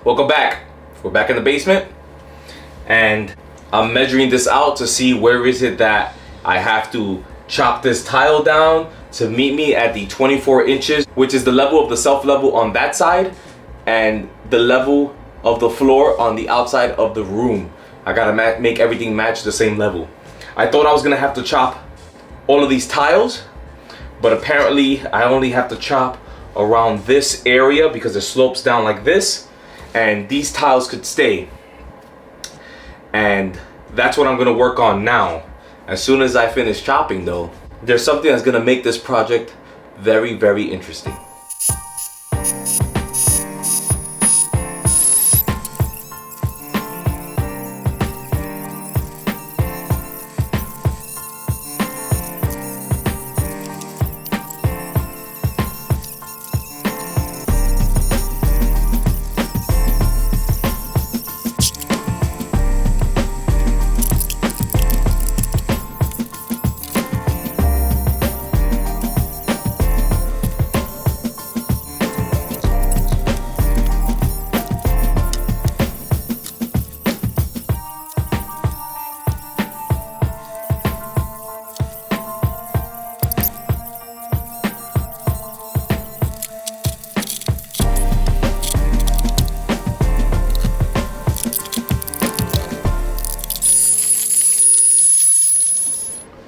Welcome back. We're back in the basement and I'm measuring this out to see where is it that I have to chop this tile down to meet me at the 24 inches, which is the level of the self level on that side and the level of the floor on the outside of the room. I gotta make everything match the same level. I thought I was gonna have to chop all of these tiles, but apparently I only have to chop around this area because it slopes down like this, and these tiles could stay. And that's what I'm gonna work on now. As soon as I finish chopping though, there's something that's gonna make this project very, very interesting.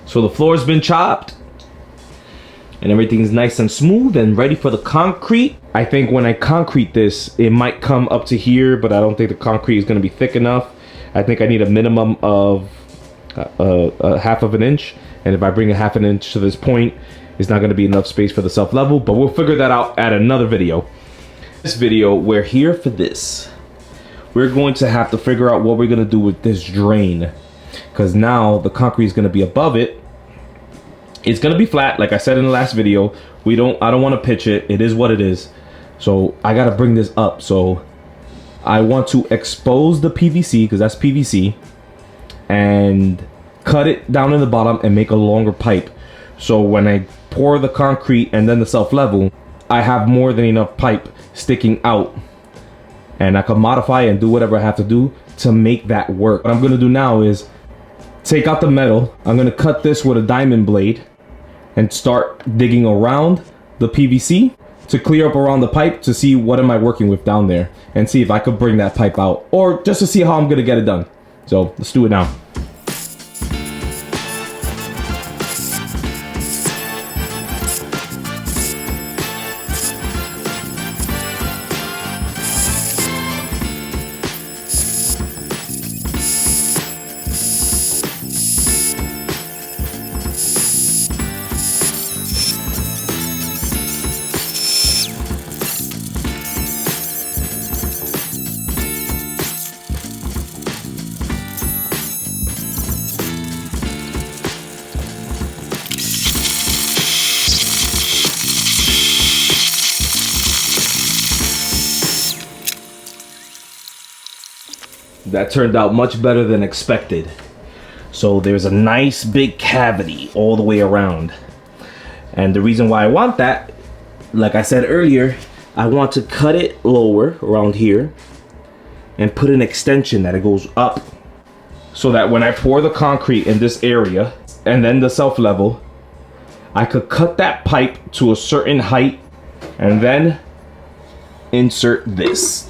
So the floor's been chopped and everything's nice and smooth and ready for the concrete. I think when I concrete this, it might come up to here, but I don't think the concrete is gonna be thick enough. I think I need a minimum of a half of an inch. And if I bring a half an inch to this point, it's not gonna be enough space for the self level, but we'll figure that out at another video. This video, we're here for this. We're going to have to figure out what we're gonna do with this drain, because now the concrete is gonna be above it. It's gonna be flat, like I said in the last video. I don't want to pitch it. It is what it is. So I gotta bring this up. So I want to expose the PVC, because that's PVC, and cut it down in the bottom and make a longer pipe. So when I pour the concrete and then the self level, I have more than enough pipe sticking out, and I can modify and do whatever I have to do to make that work. What I'm gonna do now is take out the metal. I'm gonna cut this with a diamond blade and start digging around the PVC to clear up around the pipe to see what am I working with down there and see if I could bring that pipe out, or just to see how I'm gonna get it done. So let's do it now. That turned out much better than expected. So there's a nice big cavity all the way around. And the reason why I want that, like I said earlier, I want to cut it lower around here and put an extension that it goes up, so that when I pour the concrete in this area and then the self level, I could cut that pipe to a certain height and then insert this.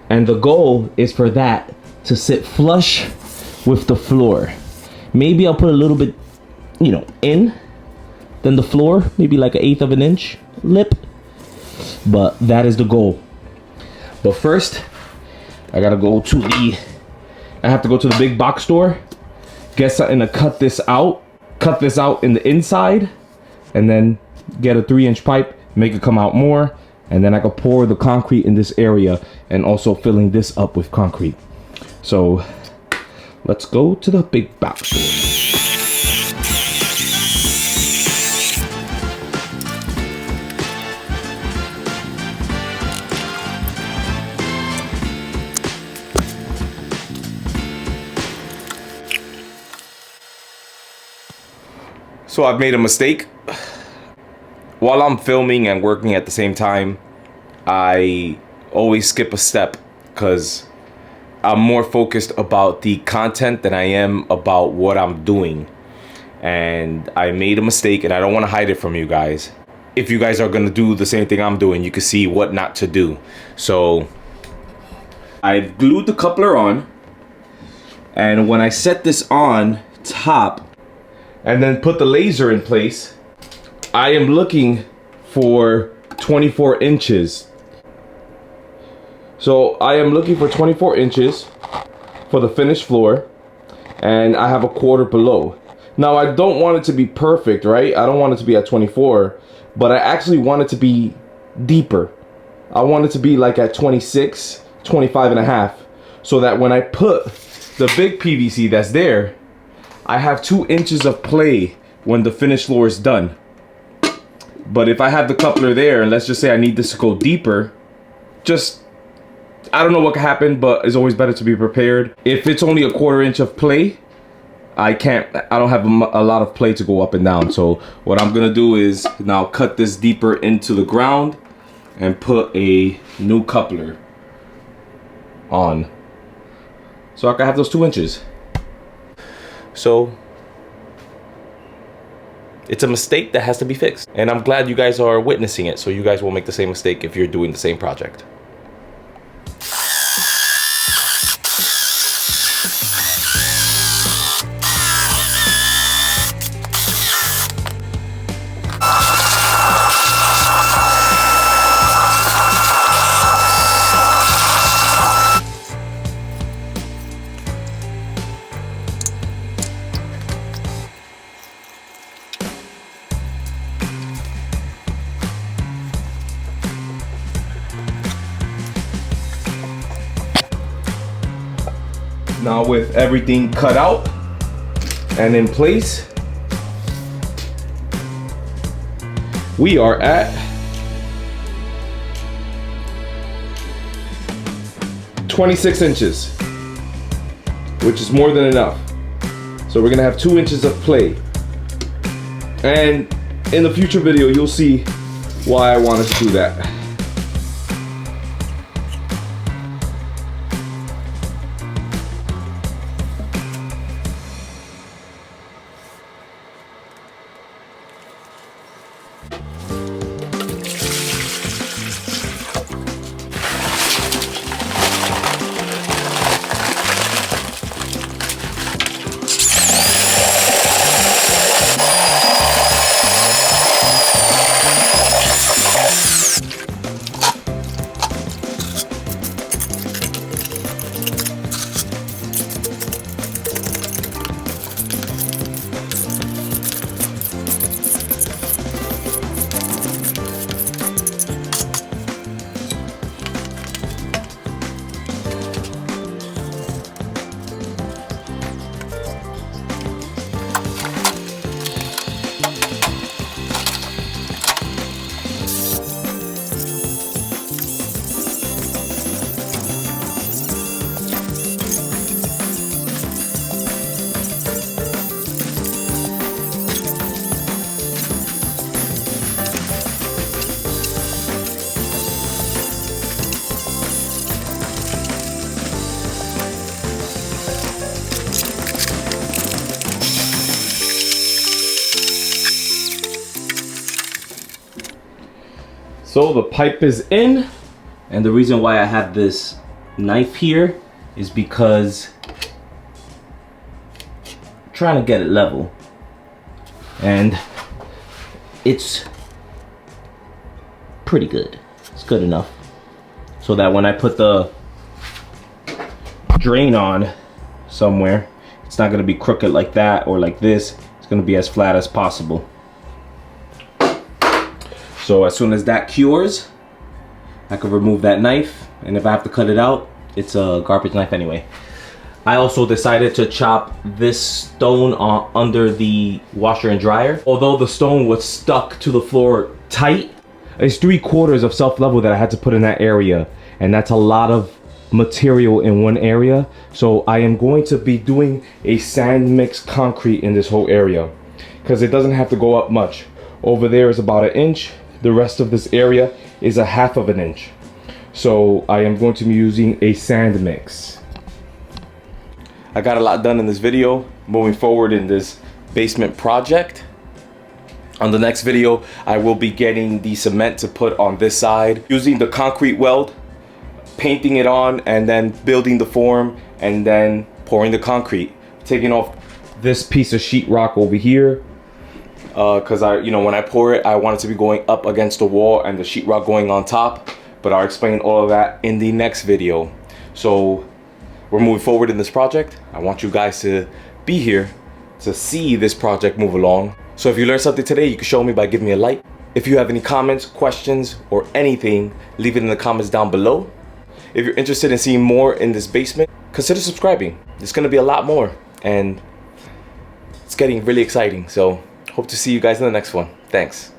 And the goal is for that to sit flush with the floor. Maybe I'll put a little bit, in, then the floor, maybe like 1/8 of an inch lip. But that is the goal. But first, I have to go to the big box store, get something to cut this out in the inside, and then get a 3-inch pipe, make it come out more. And then I could pour the concrete in this area and also filling this up with concrete. So let's go to the big box store. So I've made a mistake. While I'm filming and working at the same time, I always skip a step because I'm more focused about the content than I am about what I'm doing. And I made a mistake and I don't want to hide it from you guys. If you guys are going to do the same thing I'm doing, you can see what not to do. So I glued the coupler on, and when I set this on top and then put the laser in place, I am looking for 24 inches. So I am looking for 24 inches for the finished floor, and I have a quarter below. Now I don't want it to be perfect, right? I don't want it to be at 24, but I actually want it to be deeper. I want it to be like at 26, 25 and a half, so that when I put the big PVC that's there, I have 2 inches of play when the finished floor is done. But if I have the coupler there, and let's just say I need this to go deeper, I don't know what could happen, but it's always better to be prepared. If it's only a quarter inch of play, I don't have a lot of play to go up and down. So what I'm gonna do is now cut this deeper into the ground and put a new coupler on, so I can have those 2 inches. So it's a mistake that has to be fixed, and I'm glad you guys are witnessing it, so you guys won't make the same mistake if you're doing the same project. Now with everything cut out and in place, we are at 26 inches, which is more than enough. So we're gonna have 2 inches of play. And in the future video, you'll see why I want us to do that. So the pipe is in, and the reason why I have this knife here is because I'm trying to get it level, and it's pretty good. It's good enough so that when I put the drain on somewhere, it's not going to be crooked like that or like this. It's going to be as flat as possible. So as soon as that cures, I can remove that knife, and if I have to cut it out, it's a garbage knife anyway. I also decided to chop this stone under the washer and dryer. Although the stone was stuck to the floor tight, it's 3/4 of self-level that I had to put in that area, and that's a lot of material in one area. So I am going to be doing a sand mix concrete in this whole area, because it doesn't have to go up much. Over there is about 1 inch. The rest of this area is 1/2 of an inch. So I am going to be using a sand mix. I got a lot done in this video. Moving forward in this basement project. On the next video, I will be getting the cement to put on this side, using the concrete weld, painting it on, and then building the form, and then pouring the concrete. Taking off this piece of sheetrock over here, because when I pour it, I want it to be going up against the wall and the sheetrock going on top. But I'll explain all of that in the next video. So we're moving forward in this project. I want you guys to be here to see this project move along. So if you learned something today, you can show me by giving me a like. If you have any comments, questions, or anything, leave it in the comments down below. If you're interested in seeing more in this basement, consider subscribing. There's gonna be a lot more, and it's getting really exciting. So hope to see you guys in the next one. Thanks.